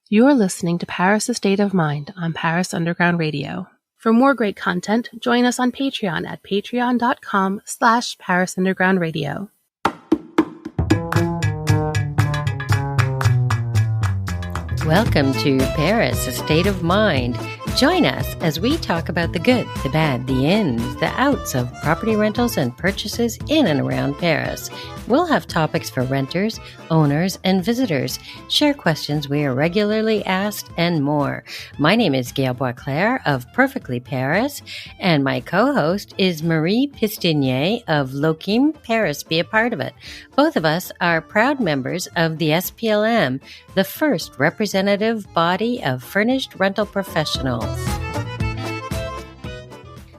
You're listening to Paris: A State of Mind on Paris Underground Radio. For more great content, join us on Patreon at patreon.com/Paris Underground Radio. Welcome to Paris: A State of Mind. Join us as we talk about the good, the bad, the ins, the outs of property rentals and purchases in and around Paris. We'll have topics for renters, owners, and visitors, share questions we are regularly asked, and more. My name is Gail Boisclair of Perfectly Paris, and my co-host is Marie Pistinier of Loquim Paris. Be a part of it. Both of us are proud members of the SPLM, the first representative body of furnished rental professionals.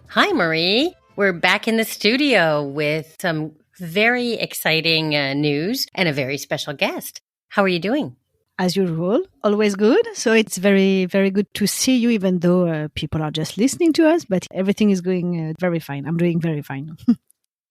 Hi, Marie. We're back in the studio with some very exciting news and a very special guest. How are you doing? As usual, always good. So it's very, very good to see you, even though people are just listening to us, but everything is going very fine. I'm doing very fine.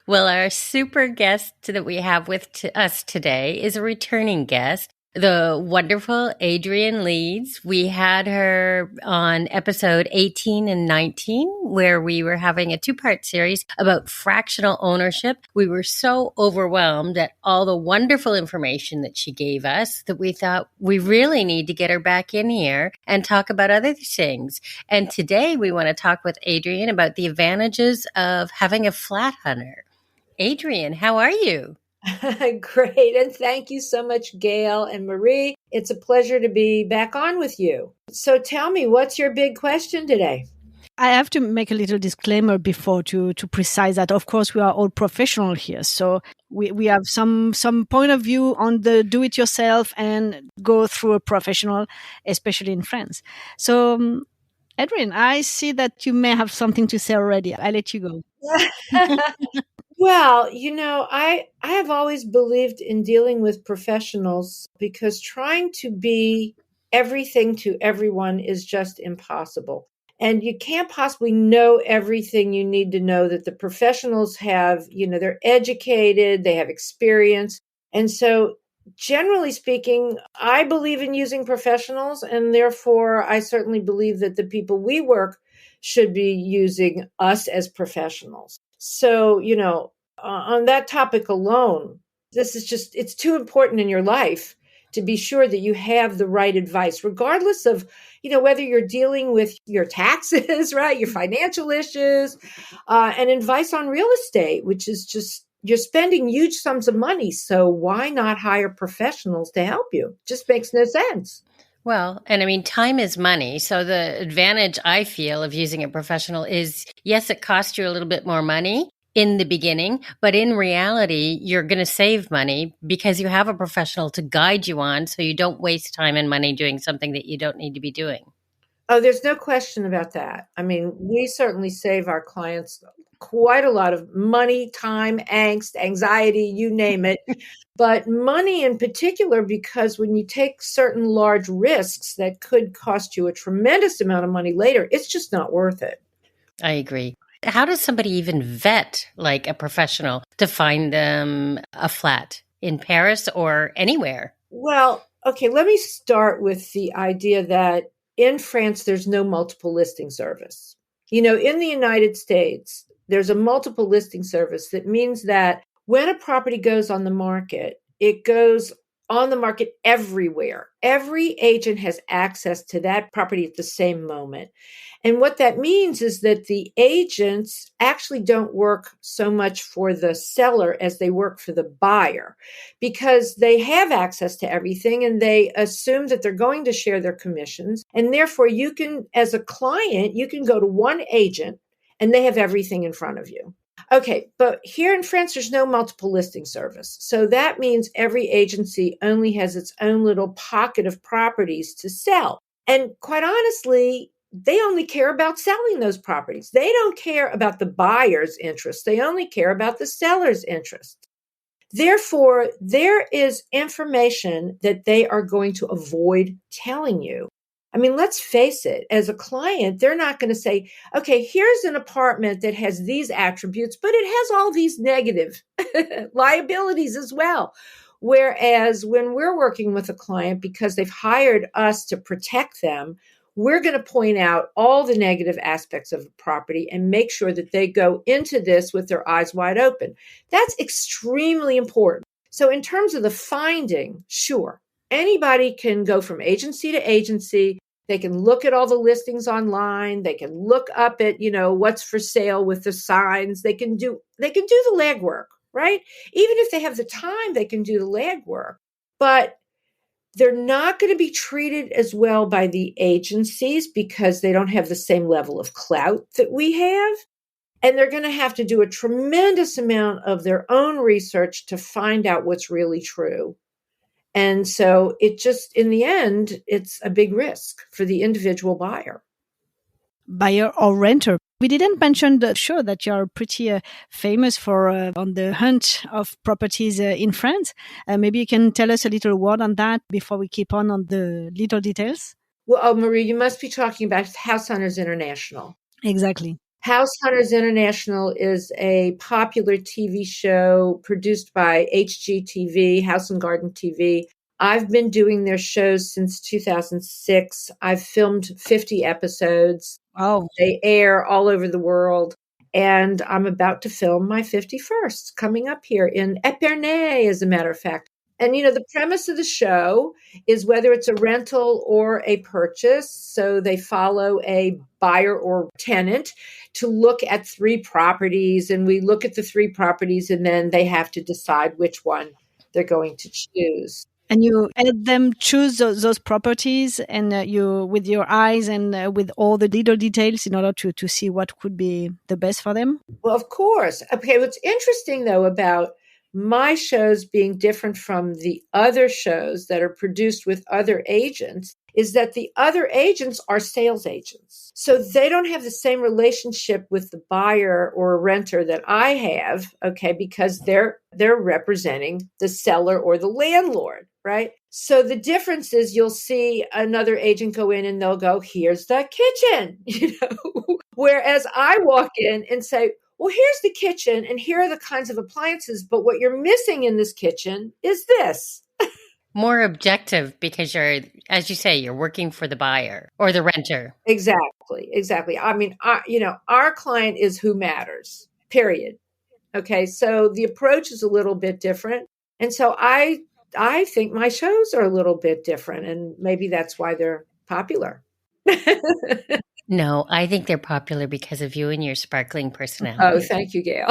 Well, our super guest that we have with us today is a returning guest, the wonderful Adrian Leeds. We had her on episode 18 and 19, where we were having a two-part series about fractional ownership. We were so overwhelmed at all the wonderful information that she gave us that we thought we really need to get her back in here and talk about other things. And today we want to talk with Adrian about the advantages of having a flat hunter. Adrian, how are you? Great. And thank you so much, Gail and Marie. It's a pleasure to be back on with you. So tell me, what's your big question today? I have to make a little disclaimer before to precise that. Of course, we are all professional here. So we have some point of view on the do-it-yourself and go through a professional, especially in France. So, Adrian, I see that you may have something to say already. I'll let you go. Well, I have always believed in dealing with professionals because trying to be everything to everyone is just impossible. And you can't possibly know everything you need to know that the professionals have. They're educated, they have experience. And so generally speaking, I believe in using professionals, and therefore I certainly believe that the people we work should be using us as professionals. So, on that topic alone, it's too important in your life to be sure that you have the right advice, regardless of, whether you're dealing with your taxes, right, your financial issues, and advice on real estate, which is just, you're spending huge sums of money. So why not hire professionals to help you? Just makes no sense. Well, and I mean, time is money. So the advantage I feel of using a professional is, yes, it costs you a little bit more money in the beginning, but in reality, you're going to save money because you have a professional to guide you on, so you don't waste time and money doing something that you don't need to be doing. Oh, there's no question about that. I mean, we certainly save our clients quite a lot of money, time, angst, anxiety, you name it. But money in particular, because when you take certain large risks that could cost you a tremendous amount of money later, it's just not worth it. I agree. How does somebody even vet like a professional to find them a flat in Paris or anywhere? Well, okay, let me start with the idea that in France, there's no multiple listing service. In the United States, there's a multiple listing service. That means that when a property goes on the market, it goes on the market everywhere. Every agent has access to that property at the same moment. And what that means is that the agents actually don't work so much for the seller as they work for the buyer, because they have access to everything and they assume that they're going to share their commissions. And therefore, you can, as a client, you can go to one agent and they have everything in front of you. Okay, but here in France, there's no multiple listing service. So that means every agency only has its own little pocket of properties to sell. And quite honestly, they only care about selling those properties. They don't care about the buyer's interest. They only care about the seller's interest. Therefore, there is information that they are going to avoid telling you. I mean, let's face it, as a client, they're not going to say, okay, here's an apartment that has these attributes, but it has all these negative liabilities as well. Whereas when we're working with a client, because they've hired us to protect them, we're going to point out all the negative aspects of the property and make sure that they go into this with their eyes wide open. That's extremely important. So in terms of the finding, sure, anybody can go from agency to agency. They can look at all the listings online. They can look up at, what's for sale with the signs. They can do the legwork, right? Even if they have the time, they can do the legwork. But they're not going to be treated as well by the agencies because they don't have the same level of clout that we have. And they're going to have to do a tremendous amount of their own research to find out what's really true. And so in the end, it's a big risk for the individual buyer. Buyer or renter. We didn't mention the show that you're pretty famous for on the hunt of properties in France. Maybe you can tell us a little word on that before we keep on the little details. Well, Marie, you must be talking about House Hunters International. Exactly. House Hunters International is a popular TV show produced by HGTV, House and Garden TV. I've been doing their shows since 2006. I've filmed 50 episodes. Oh. They air all over the world. And I'm about to film my 51st coming up here in Epernay, as a matter of fact. And, the premise of the show is whether it's a rental or a purchase. So they follow a buyer or tenant to look at 3 properties. And we look at the 3 properties and then they have to decide which one they're going to choose. And you help them choose those properties and you with your eyes and with all the little details in order to see what could be the best for them? Well, of course. Okay, what's interesting, though, about my shows being different from the other shows that are produced with other agents is that the other agents are sales agents. So they don't have the same relationship with the buyer or renter that I have, okay, because they're representing the seller or the landlord, right? So the difference is you'll see another agent go in and they'll go, here's the kitchen, whereas I walk in and say, well, here's the kitchen and here are the kinds of appliances, but what you're missing in this kitchen is this. More objective because you're, as you say, you're working for the buyer or the renter. Exactly. I mean, our client is who matters, period. Okay, so the approach is a little bit different. And so I think my shows are a little bit different, and maybe that's why they're popular. No, I think they're popular because of you and your sparkling personality. Oh, thank you, Gail.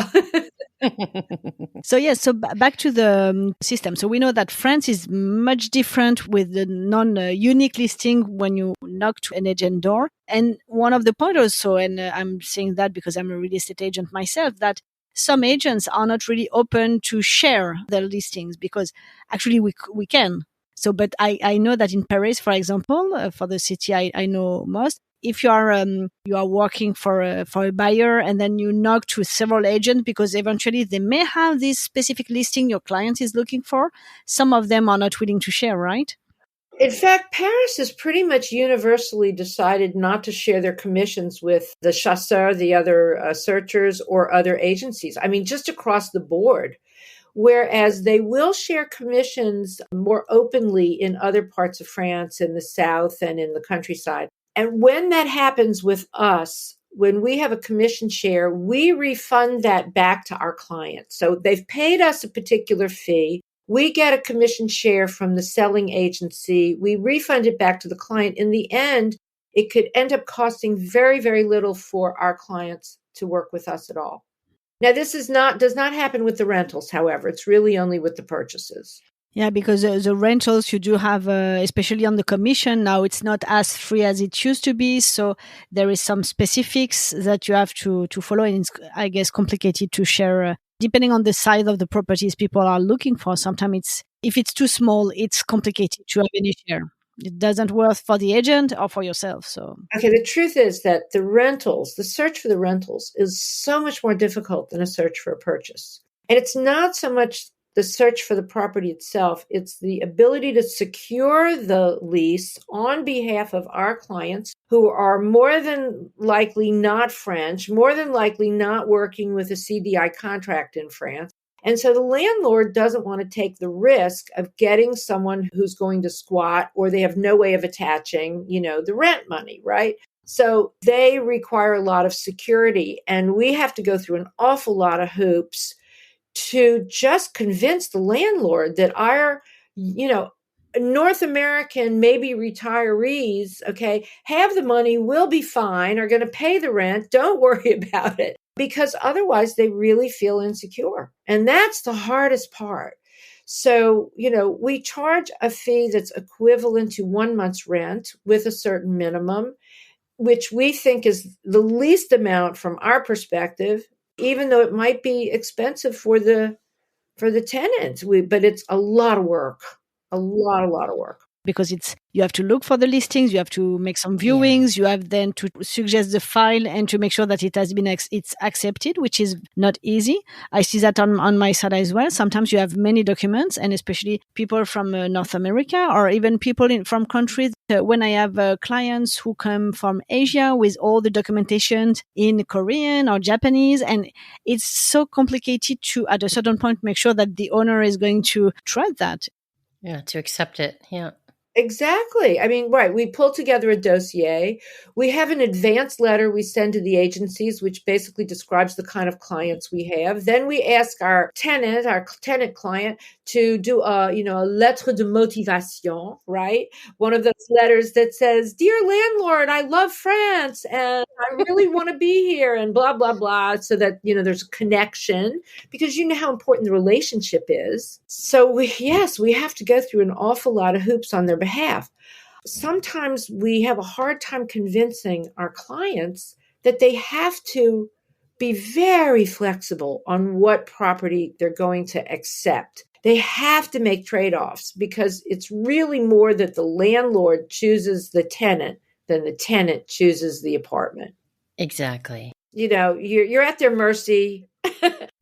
So back to the system. So we know that France is much different with the non-unique listing when you knock to an agent door. And one of the points also, and I'm saying that because I'm a real estate agent myself, that some agents are not really open to share their listings because actually we can. So, but I know that in Paris, for example, for the city I know most, if you are working for a buyer and then you knock to several agents because eventually they may have this specific listing your client is looking for, some of them are not willing to share, right? In fact, Paris has pretty much universally decided not to share their commissions with the chasseurs, the other searchers, or other agencies. I mean, just across the board. Whereas they will share commissions more openly in other parts of France, in the south and in the countryside. And when that happens with us, when we have a commission share, we refund that back to our client. So they've paid us a particular fee. We get a commission share from the selling agency. We refund it back to the client. In the end, it could end up costing very, very little for our clients to work with us at all. Now, this does not happen with the rentals, however. It's really only with the purchases. Yeah, because the rentals you do have, especially on the commission, now it's not as free as it used to be. So there is some specifics that you have to follow. And it's, I guess, complicated to share depending on the size of the properties people are looking for. Sometimes if it's too small, it's complicated to have any share. It doesn't work for the agent or for yourself. So okay, the truth is that the search for the rentals is so much more difficult than a search for a purchase. And it's not so much the search for the property itself, it's the ability to secure the lease on behalf of our clients who are more than likely not French, more than likely not working with a CDI contract in France, And so the landlord doesn't want to take the risk of getting someone who's going to squat, or they have no way of attaching, the rent money, right? So they require a lot of security, and we have to go through an awful lot of hoops to just convince the landlord that our, North American, maybe retirees, okay, have the money, will be fine, are going to pay the rent, don't worry about it, because otherwise they really feel insecure. And that's the hardest part. So, we charge a fee that's equivalent to 1 month's rent with a certain minimum, which we think is the least amount from our perspective, even though it might be expensive for the tenant. But it's a lot of work, a lot of work. Because you have to look for the listings, you have to make some viewings, you have then to suggest the file and to make sure that it has been it's accepted, which is not easy. I see that on my side as well. Sometimes you have many documents, and especially people from North America, or even people from countries. When I have clients who come from Asia with all the documentation in Korean or Japanese, and it's so complicated to, at a certain point, make sure that the owner is going to trust that. Yeah, to accept it. Yeah. Exactly. I mean, right. We pull together a dossier. We have an advance letter we send to the agencies, which basically describes the kind of clients we have. Then we ask our tenant client, to do a lettre de motivation, right? One of those letters that says, "Dear landlord, I love France and I really want to be here," and blah, blah, blah. So that, there's a connection, because you know how important the relationship is. So we have to go through an awful lot of hoops on their behalf. Sometimes we have a hard time convincing our clients that they have to be very flexible on what property they're going to accept. They have to make trade-offs, because it's really more that the landlord chooses the tenant than the tenant chooses the apartment. Exactly. You're at their mercy.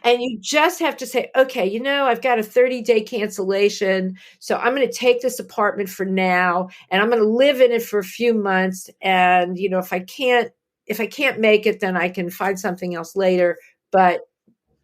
And you just have to say, okay, I've got a 30-day cancellation, so I'm going to take this apartment for now, and I'm going to live in it for a few months. And, if I can't make it, then I can find something else later. But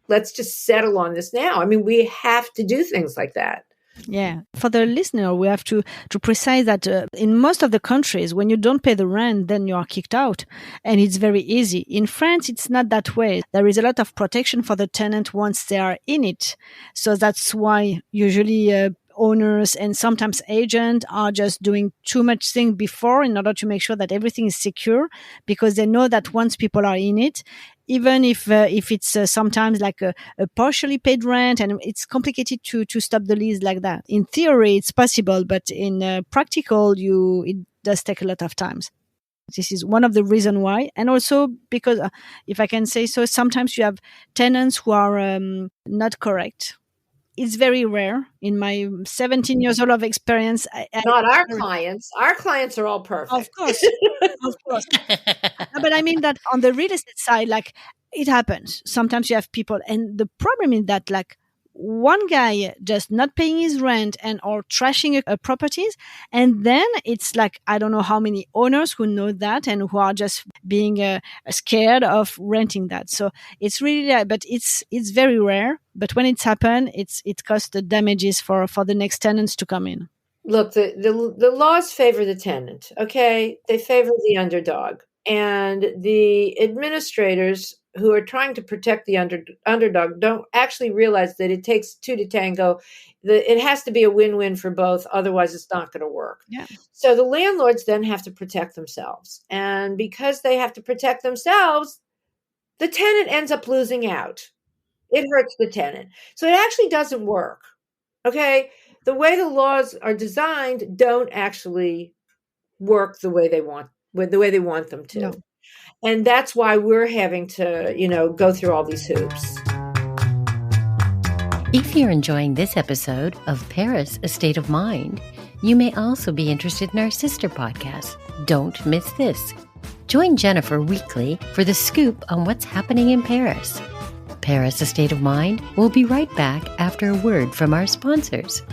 let's just settle on this now. I mean, we have to do things like that. Yeah. For the listener, we have to precise that in most of the countries, when you don't pay the rent, then you are kicked out. And it's very easy. In France, it's not that way. There is a lot of protection for the tenant once they are in it. So that's why usually owners and sometimes agents are just doing too much thing before, in order to make sure that everything is secure, because they know that once people are in it, even if it's sometimes like a partially paid rent, and it's complicated to stop the lease like that. In theory, it's possible, but in practical, it does take a lot of time. This is one of the reasons why. And also because, if I can say so, sometimes you have tenants who are not correct. It's very rare. In my 17 years old of experience. Not our clients. Our clients are all perfect. Of course. Of course. But I mean that on the real estate side, like, it happens. Sometimes you have people, and the problem is that, like, one guy just not paying his rent and or trashing a properties, and then it's like, I don't know how many owners who know that and who are just being scared of renting that. So it's really, but it's very rare. But when it's happened, it costs the damages for the next tenants to come in. Look, the laws favor the tenant. Okay, they favor the underdog, and the administrators who are trying to protect the underdog don't actually realize that it takes two to tango. It has to be a win-win for both. Otherwise, it's not going to work. Yeah. So the landlords then have to protect themselves. And because they have to protect themselves, the tenant ends up losing out. It hurts the tenant. So it actually doesn't work. Okay? The way the laws are designed don't actually work the way they want them to. No. And that's why we're having to, go through all these hoops. If you're enjoying this episode of Paris, A State of Mind, you may also be interested in our sister podcast, Don't Miss This. Join Jennifer weekly for the scoop on what's happening in Paris. Paris, A State of Mind will be right back after a word from our sponsors.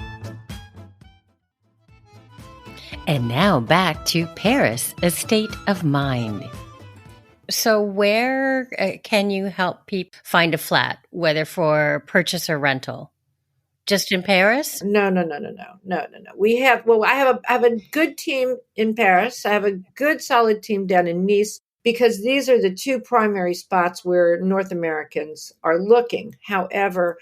And now back to Paris, A State of Mind. So where where can you help people find a flat, whether for purchase or rental? Just in Paris? No. I have a good team in Paris. I have a good solid team down in Nice because these are the two primary spots where North Americans are looking. However,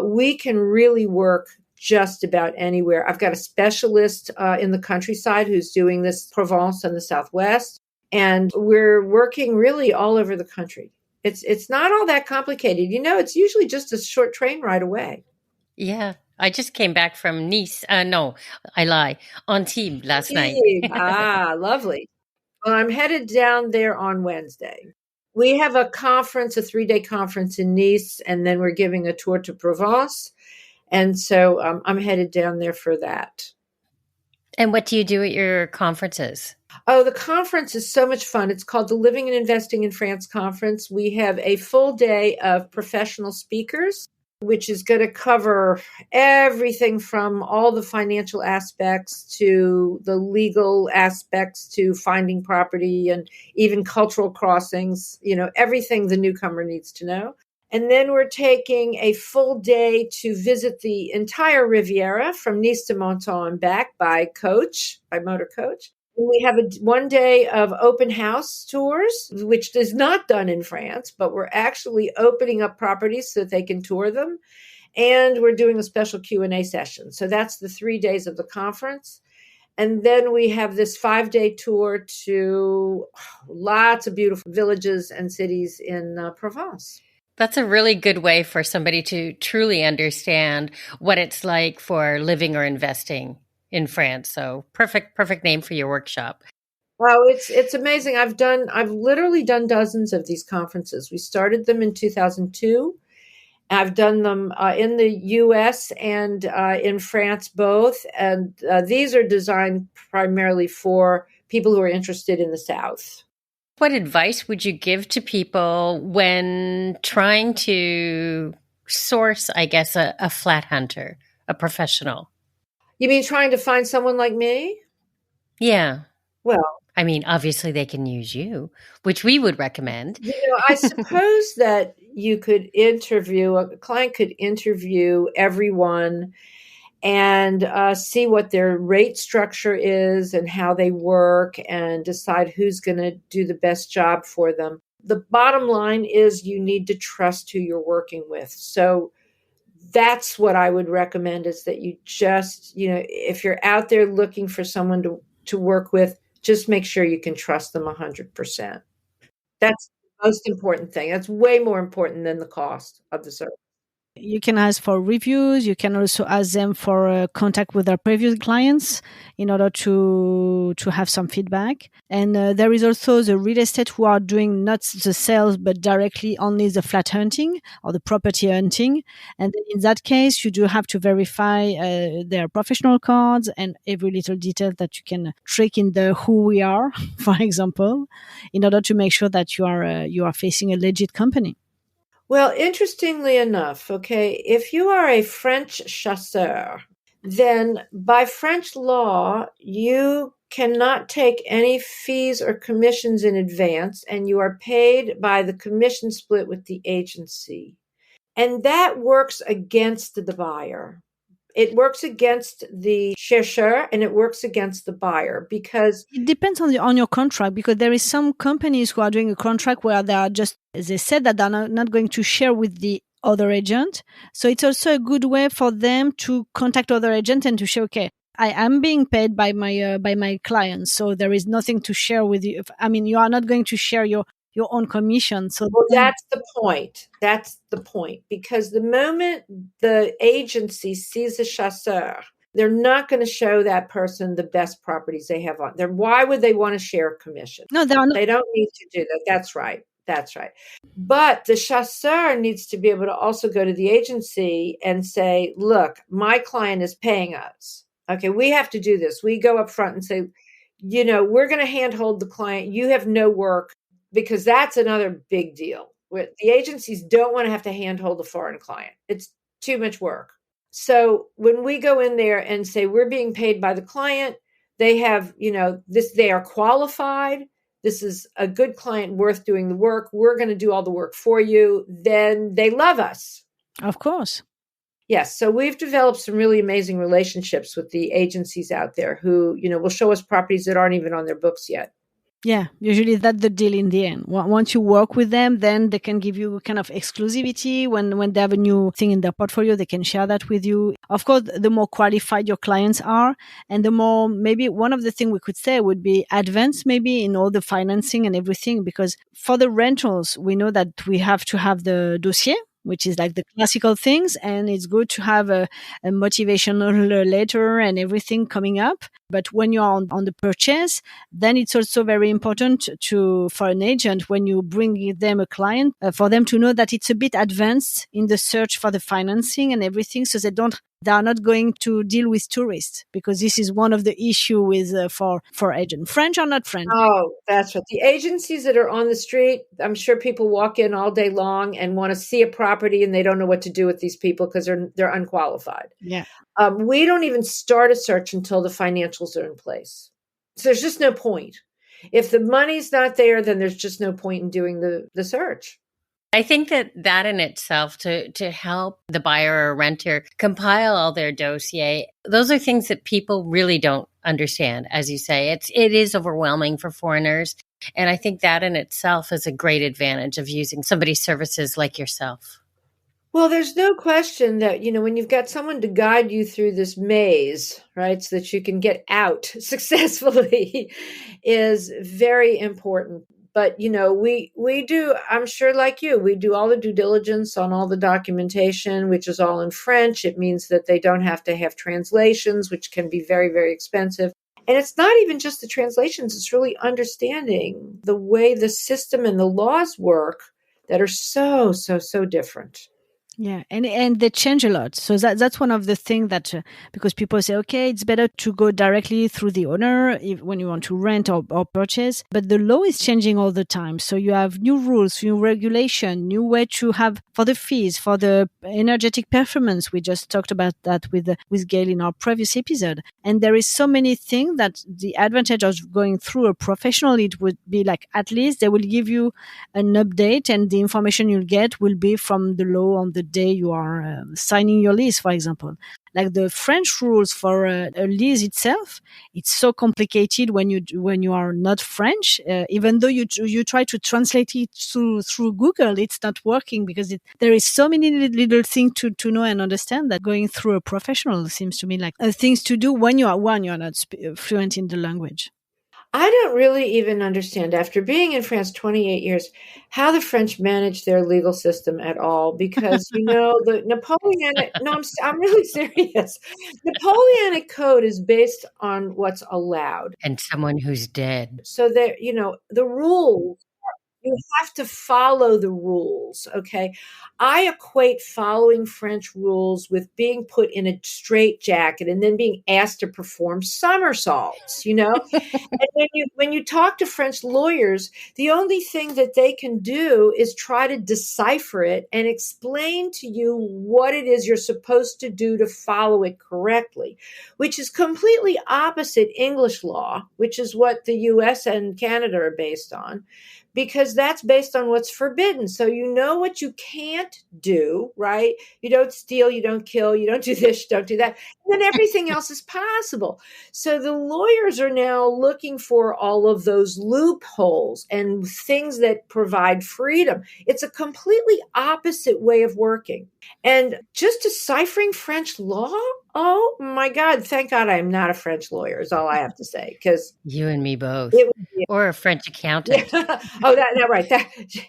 we can really work just about anywhere. I've got a specialist in the countryside who's doing this Provence and the Southwest, and we're working really all over the country. It's not all that complicated. It's usually just a short train ride away. Yeah. I just came back from Nice. No, I lie. Antibes last night. Lovely. Well, I'm headed down there on Wednesday. We have a conference, a 3-day conference in Nice, and then we're giving a tour to Provence. And so I'm headed down there for that. And what do you do at your conferences? Oh, the conference is so much fun. It's called the Living and Investing in France Conference. We have a full day of professional speakers, which is going to cover everything from all the financial aspects to the legal aspects to finding property and even cultural crossings, everything the newcomer needs to know. And then we're taking a full day to visit the entire Riviera from Nice to Menton and back by motor coach. And we have one day of open house tours, which is not done in France, but we're actually opening up properties so that they can tour them. And we're doing a special Q&A session. So that's the 3 days of the conference. And then we have this 5-day tour to lots of beautiful villages and cities in Provence. That's a really good way for somebody to truly understand what it's like for living or investing in France. So perfect name for your workshop. Wow, it's amazing. I've literally done dozens of these conferences. We started them in 2002. I've done them in the U.S. and in France both. And these are designed primarily for people who are interested in the South. What advice would you give to people when trying to source, I guess, a flat hunter, a professional? You mean trying to find someone like me? Yeah. Well, I mean, obviously they can use you, which we would recommend. I suppose that a client could interview everyone and see what their rate structure is and how they work and decide who's going to do the best job for them. The bottom line is you need to trust who you're working with. So that's what I would recommend, is that you just, if you're out there looking for someone to work with, just make sure you can trust them 100%. That's the most important thing. That's way more important than the cost of the service. You can ask for reviews. You can also ask them for contact with their previous clients in order to have some feedback. And there is also the real estate who are doing not the sales, but directly only the flat hunting or the property hunting. And then in that case, you do have to verify their professional cards and every little detail that you can trick in the who we are, for example, in order to make sure that you are facing a legit company. Well, interestingly enough, if you are a French chasseur, then by French law, you cannot take any fees or commissions in advance, and you are paid by the commission split with the agency. And that works against the buyer. It works against the chercheur and it works against the buyer, because it depends on your contract, because there is some companies who are doing a contract where they said that they're not going to share with the other agent. So it's also a good way for them to contact other agents and to say, okay, I am being paid by my clients, so there is nothing to share with you. I mean, you are not going to share your own commission. So that's the point. That's the point. Because the moment the agency sees a chasseur, they're not going to show that person the best properties they have on there. Why would they want to share a commission? No, they are not. They don't need to do that. That's right. But the chasseur needs to be able to also go to the agency and say, look, my client is paying us. Okay, we have to do this. We go up front and say, we're going to handhold the client. You have no work. Because that's another big deal. The agencies don't want to have to handhold a foreign client. It's too much work. So when we go in there and say we're being paid by the client, they have, they are qualified. They this is a good client worth doing the work, we're going to do all the work for you, then they love us. Of course. Yes. So we've developed some really amazing relationships with the agencies out there who, will show us properties that aren't even on their books yet. Yeah, usually that's the deal in the end. Once you work with them, then they can give you kind of exclusivity. When they have a new thing in their portfolio, they can share that with you. Of course, the more qualified your clients are, and the more, maybe one of the things we could say would be advanced maybe in all the financing and everything, because for the rentals, we know that we have to have the dossier, which is like the classical things. And it's good to have a motivational letter and everything coming up. But when you're on the purchase, then it's also very important for an agent, when you bring them a client, for them to know that it's a bit advanced in the search for the financing and everything. So they are not going to deal with tourists, because this is one of the issue with for agent, French or not French. Oh, that's right. The agencies that are on the street, I'm sure people walk in all day long and want to see a property and they don't know what to do with these people because they're unqualified. Yeah. We don't even start a search until the financials are in place. So there's just no point. If the money's not there, then there's just no point in doing the search. I think that in itself, to help the buyer or renter compile all their dossier, those are things that people really don't understand. As you say, it is overwhelming for foreigners. And I think that in itself is a great advantage of using somebody's services like yourself. Well, there's no question that, when you've got someone to guide you through this maze, right, so that you can get out successfully is very important. But, we do, I'm sure like you, we do all the due diligence on all the documentation, which is all in French. It means that they don't have to have translations, which can be very, very expensive. And it's not even just the translations. It's really understanding the way the system and the laws work that are so, so, so different. Yeah, and they change a lot. So that's one of the things that, because people say, okay, it's better to go directly through the owner when you want to rent or purchase. But the law is changing all the time. So you have new rules, new regulation, new way to have for the fees, for the energetic performance. We just talked about that with Gail in our previous episode. And there is so many things that the advantage of going through a professional, it would be like, at least they will give you an update, and the information you'll get will be from the law on the day you are signing your lease, for example. Like the French rules for a lease itself, it's so complicated when you are not French. Even though you try to translate it through Google, it's not working, because there is so many little things to know and understand, that going through a professional seems to me like things to do when you're not fluent in the language. I don't really even understand, after being in France 28 years, how the French manage their legal system at all. Because, the Napoleonic, no, I'm really serious. Napoleonic Code is based on what's allowed. And someone who's dead. So there, the rules, you have to follow the rules, okay? I equate following French rules with being put in a straitjacket and then being asked to perform somersaults, And when you talk to French lawyers, the only thing that they can do is try to decipher it and explain to you what it is you're supposed to do to follow it correctly, which is completely opposite English law, which is what the US and Canada are based on, because that's based on what's forbidden. So you know what you can't do, right? You don't steal, you don't kill, you don't do this, you don't do that. And then everything else is possible. So the lawyers are now looking for all of those loopholes and things that provide freedom. It's a completely opposite way of working. And just deciphering French law? Oh my God. Thank God I'm not a French lawyer is all I have to say. Because you and me both. Or a French accountant. Yeah. Oh, right.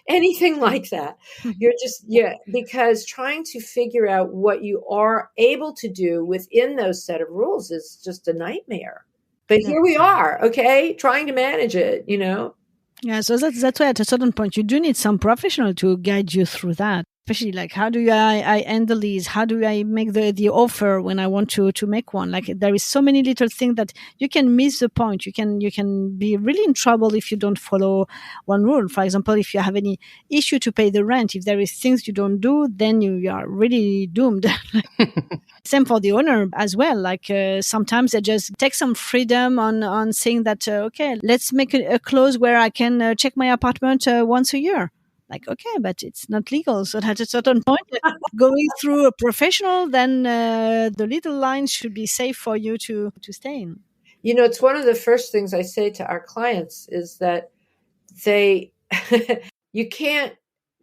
Anything like that. You're just, because trying to figure out what you are able to do within those set of rules is just a nightmare. But here we are, okay, trying to manage it, Yeah, so that's why at a certain point you do need some professional to guide you through that. especially like how do I end the lease? How do I make the offer when I want to make one? Like there is so many little things that you can miss the point. You can be really in trouble if you don't follow one rule. For example, if you have any issue to pay the rent, if there is things you don't do, then you are really doomed. Same for the owner as well. Like sometimes they just take some freedom on saying that, okay, let's make a clause where I can check my apartment once a year. Like, okay, but it's not legal. So at a certain point, going through a professional, then the little lines should be safe for you to stay in. You know, it's one of the first things I say to our clients is that you can't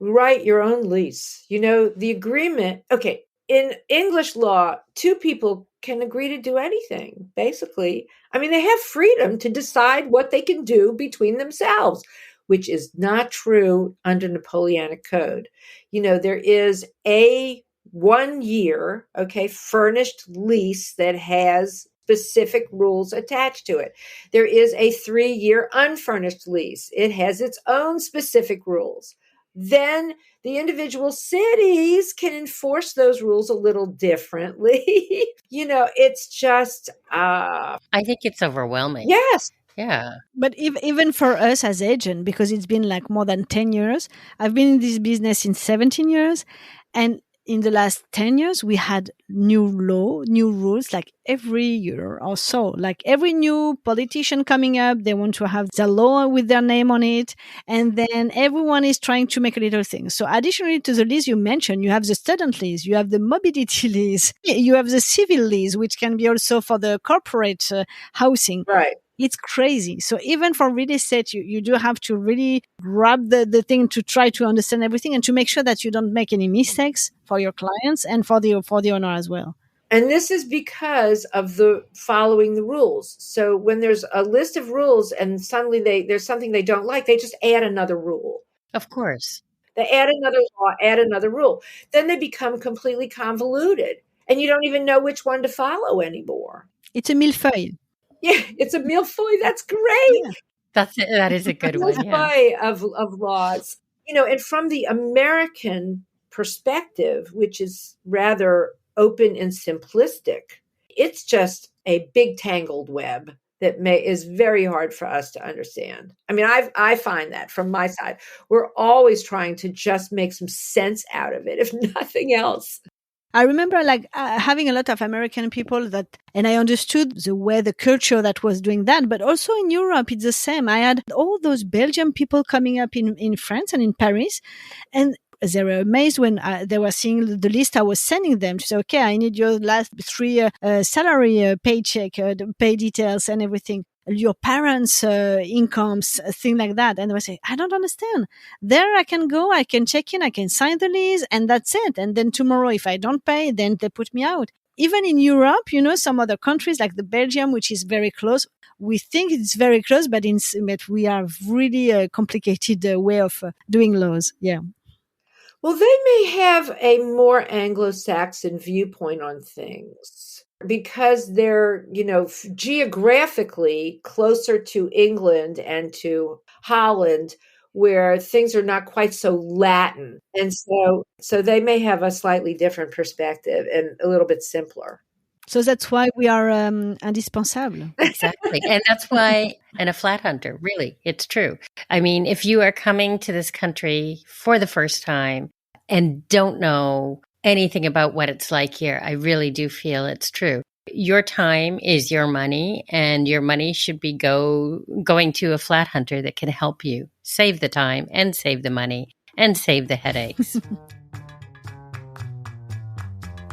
write your own lease. You know, the agreement, okay, in English law, two people can agree to do anything, basically. I mean, they have freedom to decide what they can do between themselves, which is not true under Napoleonic Code. You know, there is a 1 year, okay, furnished lease that has specific rules attached to it. There is a 3-year unfurnished lease. It has its own specific rules. Then the individual cities can enforce those rules a little differently. You know, it's just... I think it's overwhelming. Yes. Yeah. But even for us as agent, because it's been like more than 10 years, I've been in this business in 17 years. And in the last 10 years, we had new law, new rules, like every year or so. Like every new politician coming up, they want to have the law with their name on it. And then everyone is trying to make a little thing. So additionally to the lease you mentioned, you have the student lease, you have the mobility lease, you have the civil lease, which can be also for the corporate housing. Right. It's crazy. So even for real estate, you do have to really grab the thing to try to understand everything and to make sure that you don't make any mistakes for your clients and for the owner as well. And this is because of the following the rules. So when there's a list of rules and suddenly there's something they don't like, they just add another rule. Of course. They add another law, add another rule. Then they become completely convoluted and you don't even know which one to follow anymore. It's a millefeuille. Yeah, it's a millefeuille. That's great. Yeah. That is a good one. Millefeuille of laws. You know, and from the American perspective, which is rather open and simplistic, it's just a big tangled web that is very hard for us to understand. I mean, I find that from my side, we're always trying to just make some sense out of it, if nothing else. I remember like having a lot of American people and I understood the culture that was doing that, but also in Europe, it's the same. I had all those Belgian people coming up in France and in Paris, and they were amazed when they were seeing the list I was sending them to say, okay, I need your last 3 salary paycheck, the pay details and everything. Your parents' incomes, thing like that. And they would say, I don't understand. There I can go, I can check in, I can sign the lease, and that's it. And then tomorrow, if I don't pay, then they put me out. Even in Europe, you know, some other countries like the Belgium, which is very close, we think it's very close, but we are really a complicated way of doing laws. Yeah. Well, they may have a more Anglo-Saxon viewpoint on things because they're, you know, geographically closer to England and to Holland, where things are not quite so Latin. And so they may have a slightly different perspective and a little bit simpler. So that's why we are indispensable. Exactly. And that's why, and a flat hunter, really, it's true. I mean, if you are coming to this country for the first time and don't know anything about what it's like here, I really do feel it's true. Your time is your money, and your money should be going to a flat hunter that can help you save the time and save the money and save the headaches.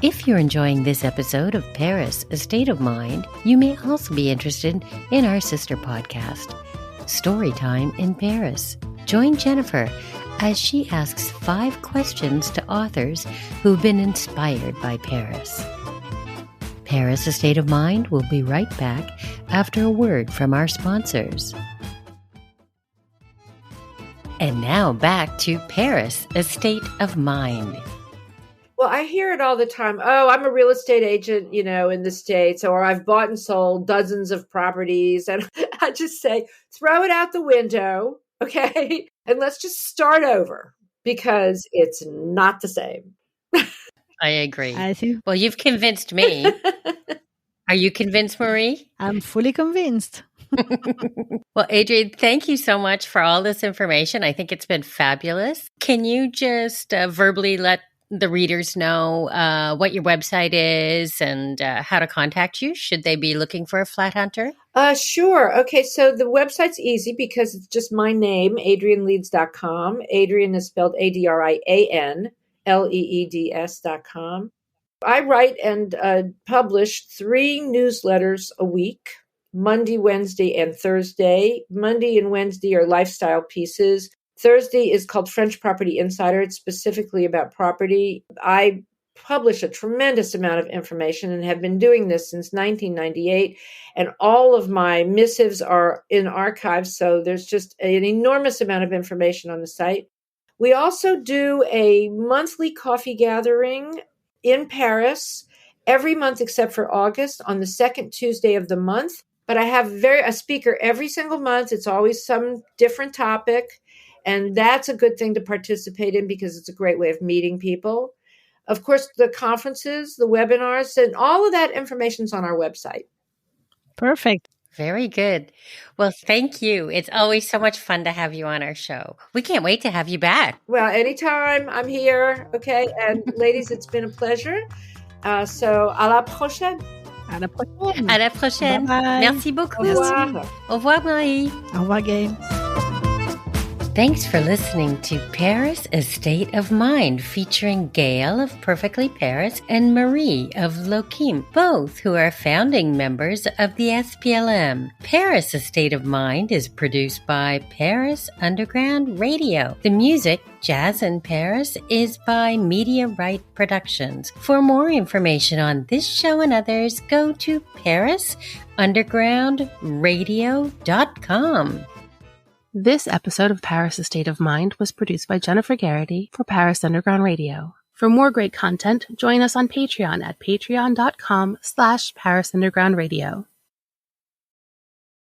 If you're enjoying this episode of Paris, A State of Mind, you may also be interested in our sister podcast, Storytime in Paris. Join Jennifer as she asks 5 questions to authors who've been inspired by Paris. Paris, A State of Mind will be right back after a word from our sponsors. And now back to Paris, A State of Mind. Well, I hear it all the time. Oh, I'm a real estate agent, you know, in the States, or I've bought and sold dozens of properties. And I just say, throw it out the window, okay? And let's just start over. because it's not the same. I agree. I think Well, you've convinced me. Are you convinced, Marie? I'm fully convinced. Well, Adrian, thank you so much for all this information. I think it's been fabulous. Can you just verbally let the readers know what your website is and how to contact you? Should they be looking for a flat hunter? Sure. Okay, so the website's easy because it's just my name, adrianleeds.com. Adrian is spelled ADRIANLEEDS.com. I write and publish 3 newsletters a week, Monday, Wednesday, and Thursday. Monday and Wednesday are lifestyle pieces. Thursday is called French Property Insider. It's specifically about property. I publish a tremendous amount of information and have been doing this since 1998. And all of my missives are in archives. So there's just an enormous amount of information on the site. We also do a monthly coffee gathering in Paris every month except for August on the second Tuesday of the month. But I have a speaker every single month. It's always some different topic. And that's a good thing to participate in because it's a great way of meeting people. Of course, the conferences, the webinars, and all of that information's on our website. Perfect. Very good. Well, thank you. It's always so much fun to have you on our show. We can't wait to have you back. Well, anytime I'm here. Okay. And ladies, it's been a pleasure. So, à la prochaine. À la prochaine. À la prochaine. Bye-bye. Merci beaucoup. Au revoir. Au revoir, Marie. Au revoir, Gail. Thanks for listening to Paris, A State of Mind, featuring Gail of Perfectly Paris and Marie of Loquim, both who are founding members of the SPLM. Paris, A State of Mind is produced by Paris Underground Radio. The music, Jazz in Paris, is by Media Right Productions. For more information on this show and others, go to parisundergroundradio.com. This episode of Paris, A State of Mind was produced by Jennifer Garrity for Paris Underground Radio. For more great content, join us on Patreon at patreon.com/Paris Underground Radio.